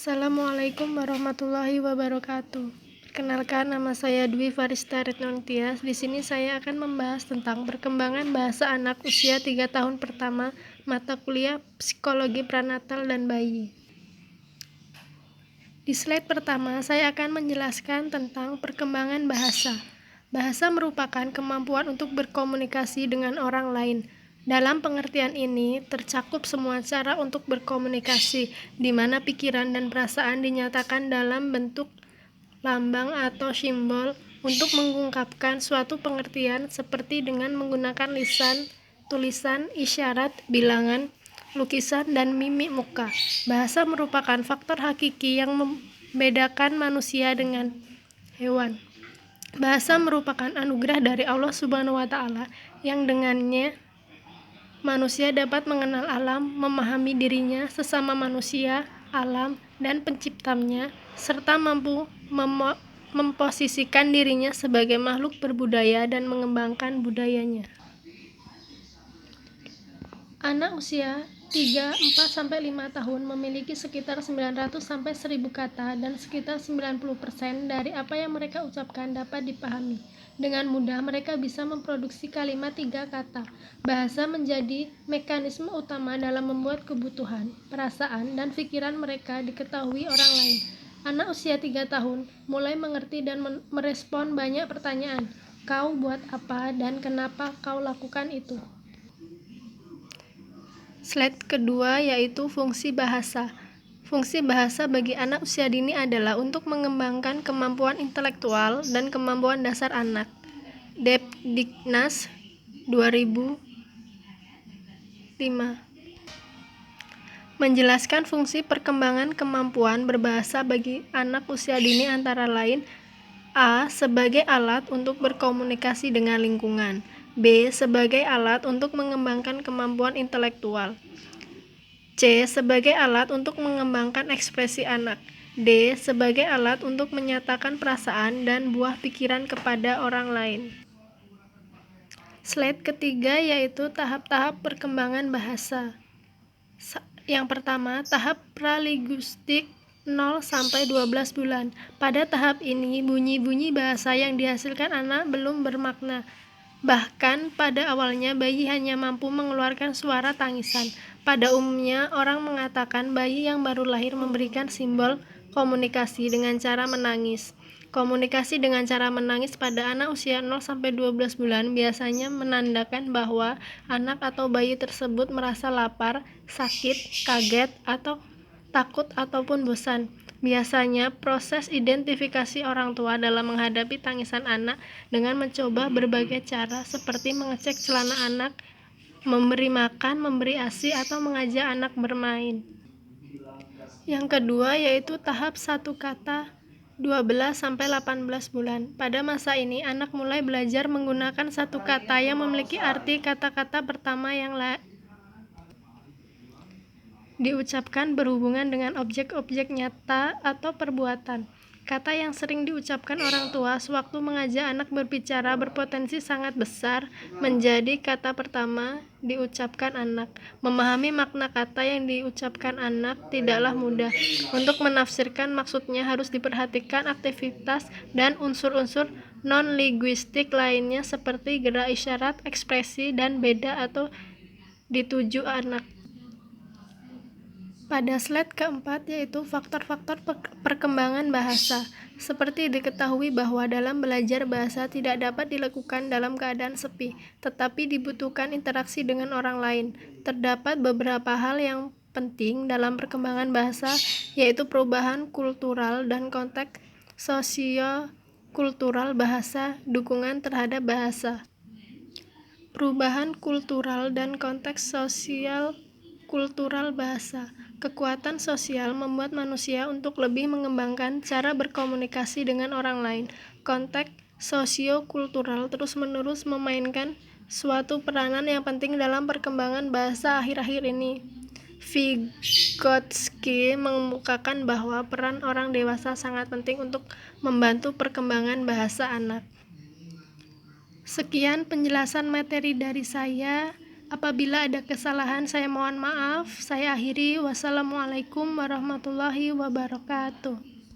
Assalamualaikum warahmatullahi wabarakatuh. Perkenalkan, nama saya Dwi Farista Retnontias. Di sini saya akan membahas tentang perkembangan bahasa anak usia 3 tahun pertama, mata kuliah Psikologi Pranatal dan Bayi. Di slide pertama, saya akan menjelaskan tentang perkembangan bahasa. Bahasa merupakan kemampuan untuk berkomunikasi dengan orang lain. Dalam pengertian ini, tercakup semua cara untuk berkomunikasi, di mana pikiran dan perasaan dinyatakan dalam bentuk lambang atau simbol untuk mengungkapkan suatu pengertian seperti dengan menggunakan lisan, tulisan, isyarat, bilangan, lukisan, dan mimik muka. Bahasa merupakan faktor hakiki yang membedakan manusia dengan hewan. Bahasa merupakan anugerah dari Allah Subhanahu wa Ta'ala yang dengannya manusia dapat mengenal alam, memahami dirinya, sesama manusia, alam, dan penciptanya, serta mampu memposisikan dirinya sebagai makhluk berbudaya dan mengembangkan budayanya. Anak usia 3-4-5 tahun memiliki sekitar 900-1000 kata dan sekitar 90% dari apa yang mereka ucapkan dapat dipahami. Dengan mudah mereka bisa memproduksi kalimat 3 kata. Bahasa menjadi mekanisme utama dalam membuat kebutuhan, perasaan, dan pikiran mereka diketahui orang lain. Anak usia 3 tahun mulai mengerti dan merespon banyak pertanyaan. Kau buat apa dan kenapa kau lakukan itu? Slide kedua yaitu fungsi bahasa. Fungsi bahasa bagi anak usia dini adalah untuk mengembangkan kemampuan intelektual dan kemampuan dasar anak. Depdiknas 2005 menjelaskan fungsi perkembangan kemampuan berbahasa bagi anak usia dini antara lain: A. Sebagai alat untuk berkomunikasi dengan lingkungan. B. Sebagai alat untuk mengembangkan kemampuan intelektual. C. Sebagai alat untuk mengembangkan ekspresi anak. D. Sebagai alat untuk menyatakan perasaan dan buah pikiran kepada orang lain. Slide ketiga yaitu tahap-tahap perkembangan bahasa. Yang pertama, tahap pralinguistik 0-12 bulan. Pada tahap ini, bunyi-bunyi bahasa yang dihasilkan anak belum bermakna. Bahkan pada awalnya bayi hanya mampu mengeluarkan suara tangisan. Pada umumnya orang mengatakan bayi yang baru lahir memberikan simbol komunikasi dengan cara menangis. Komunikasi dengan cara menangis pada anak usia 0-12 bulan biasanya menandakan bahwa anak atau bayi tersebut merasa lapar, sakit, kaget, atau takut ataupun bosan. Biasanya proses identifikasi orang tua dalam menghadapi tangisan anak dengan mencoba berbagai cara seperti mengecek celana anak, memberi makan, memberi ASI, atau mengajak anak bermain. Yang kedua yaitu tahap 1 kata 12-18 bulan. Pada masa ini anak mulai belajar menggunakan satu kata yang memiliki arti kata-kata pertama yang diucapkan berhubungan dengan objek-objek nyata atau perbuatan. Kata yang sering diucapkan orang tua sewaktu mengajak anak berbicara berpotensi sangat besar menjadi kata pertama diucapkan anak. Memahami makna kata yang diucapkan anak tidaklah mudah. Untuk menafsirkan maksudnya harus diperhatikan aktivitas dan unsur-unsur non-linguistik lainnya seperti gerak isyarat, ekspresi, dan beda atau dituju anak. Pada slide keempat yaitu faktor-faktor perkembangan bahasa. Seperti diketahui bahwa dalam belajar bahasa tidak dapat dilakukan dalam keadaan sepi, tetapi dibutuhkan interaksi dengan orang lain. Terdapat beberapa hal yang penting dalam perkembangan bahasa, yaitu perubahan kultural dan konteks sosio-kultural bahasa, dukungan terhadap bahasa. Perubahan kultural dan konteks sosial kultural bahasa. Kekuatan sosial membuat manusia untuk lebih mengembangkan cara berkomunikasi dengan orang lain. Konteks sosio-kultural terus-menerus memainkan suatu peranan yang penting dalam perkembangan bahasa akhir-akhir ini. Vygotsky mengemukakan bahwa peran orang dewasa sangat penting untuk membantu perkembangan bahasa anak. Sekian penjelasan materi dari saya. Apabila ada kesalahan, saya mohon maaf. Saya akhiri. Wassalamualaikum warahmatullahi wabarakatuh.